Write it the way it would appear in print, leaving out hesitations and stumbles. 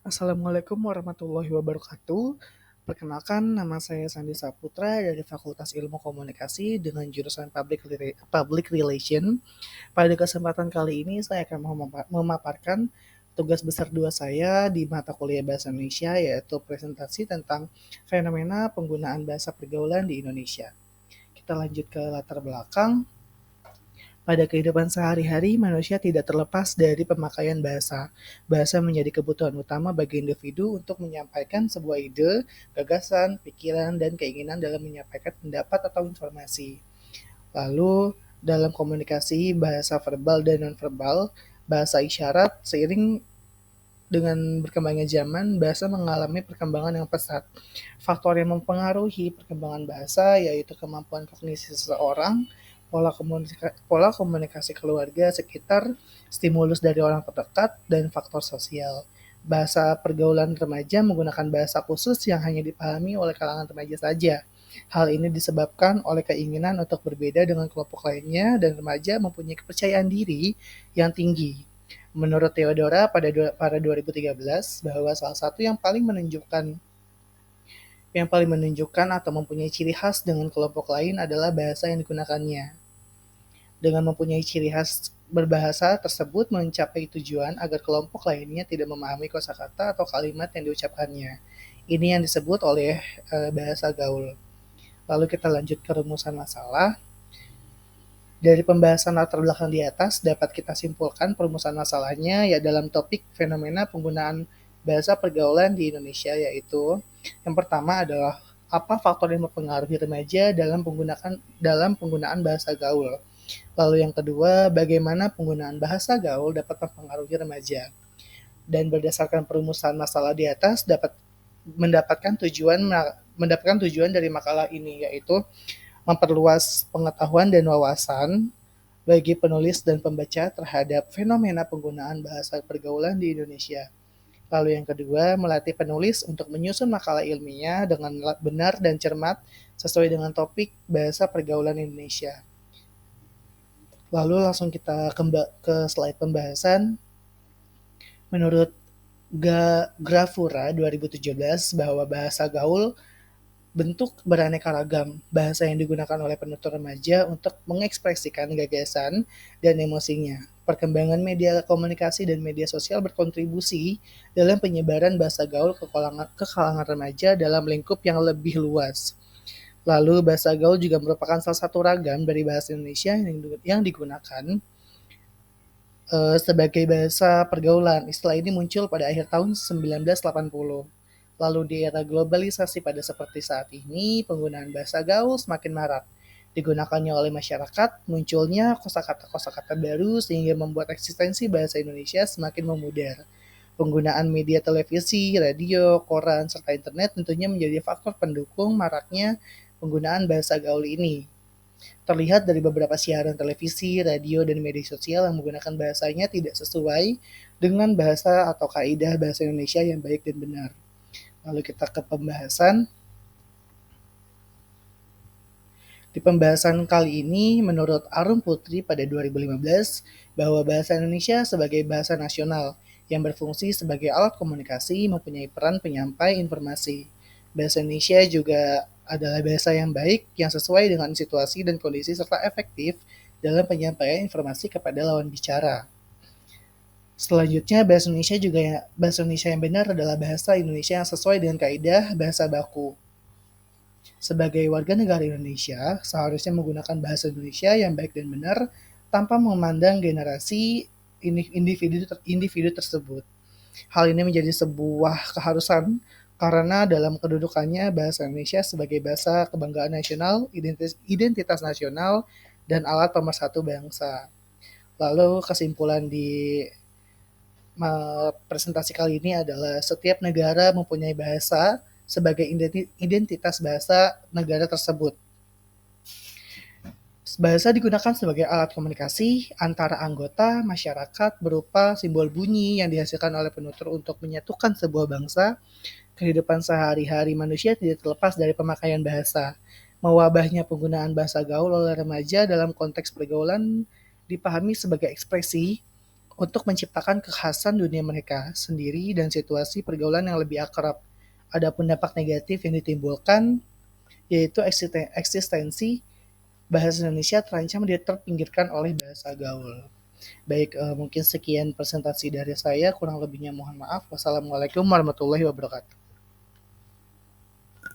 Assalamualaikum warahmatullahi wabarakatuh. Perkenalkan, nama saya Sandi Saputra dari Fakultas Ilmu Komunikasi dengan jurusan Public Relation. Pada kesempatan kali ini saya akan memaparkan tugas besar 2 saya di mata kuliah Bahasa Indonesia, yaitu presentasi tentang fenomena penggunaan bahasa pergaulan di Indonesia. Kita lanjut ke latar belakang. Pada kehidupan sehari-hari, manusia tidak terlepas dari pemakaian bahasa. Bahasa menjadi kebutuhan utama bagi individu untuk menyampaikan sebuah ide, gagasan, pikiran, dan keinginan dalam menyampaikan pendapat atau informasi. Lalu, dalam komunikasi bahasa verbal dan nonverbal, bahasa isyarat seiring dengan berkembangnya zaman, bahasa mengalami perkembangan yang pesat. Faktor yang mempengaruhi perkembangan bahasa yaitu kemampuan kognisi seseorang, pola komunikasi keluarga sekitar, stimulus dari orang terdekat, dan faktor sosial. Bahasa pergaulan remaja menggunakan bahasa khusus yang hanya dipahami oleh kalangan remaja saja. Hal ini disebabkan oleh keinginan untuk berbeda dengan kelompok lainnya dan remaja mempunyai kepercayaan diri yang tinggi. Menurut Theodora pada 2013 bahwa salah satu yang paling menunjukkan atau mempunyai ciri khas dengan kelompok lain adalah bahasa yang digunakannya. Dengan mempunyai ciri khas berbahasa tersebut mencapai tujuan agar kelompok lainnya tidak memahami kosakata atau kalimat yang diucapkannya. Ini yang disebut oleh bahasa gaul. Lalu kita lanjut ke rumusan masalah. Dari pembahasan latar belakang di atas dapat kita simpulkan perumusan masalahnya ya dalam topik fenomena penggunaan bahasa pergaulan di Indonesia, yaitu yang pertama adalah apa faktor yang mempengaruhi remaja dalam penggunaan bahasa gaul. Lalu yang kedua, bagaimana penggunaan bahasa gaul dapat mempengaruhi remaja. Dan berdasarkan perumusan masalah di atas dapat mendapatkan tujuan mendapatkan tujuan dari makalah ini, yaitu memperluas pengetahuan dan wawasan bagi penulis dan pembaca terhadap fenomena penggunaan bahasa pergaulan di Indonesia. Lalu yang kedua, melatih penulis untuk menyusun makalah ilmiah dengan benar dan cermat sesuai dengan topik bahasa pergaulan Indonesia. Lalu langsung kita ke slide pembahasan. Menurut Grafura 2017 bahwa bahasa gaul bentuk beraneka ragam bahasa yang digunakan oleh penutur remaja untuk mengekspresikan gagasan dan emosinya. Perkembangan media komunikasi dan media sosial berkontribusi dalam penyebaran bahasa gaul ke kalangan remaja dalam lingkup yang lebih luas. Lalu bahasa gaul juga merupakan salah satu ragam dari bahasa Indonesia yang digunakan sebagai bahasa pergaulan. Istilah ini muncul pada akhir tahun 1980. Lalu di era globalisasi pada seperti saat ini, penggunaan bahasa gaul semakin marak. Digunakannya oleh masyarakat, munculnya kosakata-kosakata baru sehingga membuat eksistensi bahasa Indonesia semakin memudar. Penggunaan media televisi, radio, koran, serta internet tentunya menjadi faktor pendukung maraknya penggunaan bahasa gaul ini. Terlihat dari beberapa siaran televisi, radio, dan media sosial yang menggunakan bahasanya tidak sesuai dengan bahasa atau kaidah bahasa Indonesia yang baik dan benar. Lalu kita ke pembahasan. Di pembahasan kali ini, menurut Arum Putri pada 2015, bahwa bahasa Indonesia sebagai bahasa nasional yang berfungsi sebagai alat komunikasi mempunyai peran penyampai informasi. Bahasa Indonesia juga adalah bahasa yang baik, yang sesuai dengan situasi dan kondisi serta efektif dalam penyampaian informasi kepada lawan bicara. Selanjutnya, bahasa Indonesia yang benar adalah bahasa Indonesia yang sesuai dengan kaidah bahasa baku. Sebagai warga negara Indonesia, seharusnya menggunakan bahasa Indonesia yang baik dan benar tanpa memandang generasi individu tersebut. Hal ini menjadi sebuah keharusan karena dalam kedudukannya bahasa Indonesia sebagai bahasa kebanggaan nasional, identitas nasional, dan alat pemersatu bangsa. Lalu kesimpulan di presentasi kali ini adalah setiap negara mempunyai bahasa sebagai identitas bahasa negara tersebut. Bahasa digunakan sebagai alat komunikasi antara anggota masyarakat berupa simbol bunyi yang dihasilkan oleh penutur untuk menyatukan sebuah bangsa. Kehidupan sehari-hari manusia tidak terlepas dari pemakaian bahasa. Mewabahnya penggunaan bahasa gaul oleh remaja dalam konteks pergaulan dipahami sebagai ekspresi untuk menciptakan kekhasan dunia mereka sendiri dan situasi pergaulan yang lebih akrab. Adapun dampak negatif yang ditimbulkan yaitu eksistensi bahasa Indonesia terancam dia terpinggirkan oleh bahasa gaul. Baik, mungkin sekian presentasi dari saya, kurang lebihnya mohon maaf. Wassalamualaikum warahmatullahi wabarakatuh.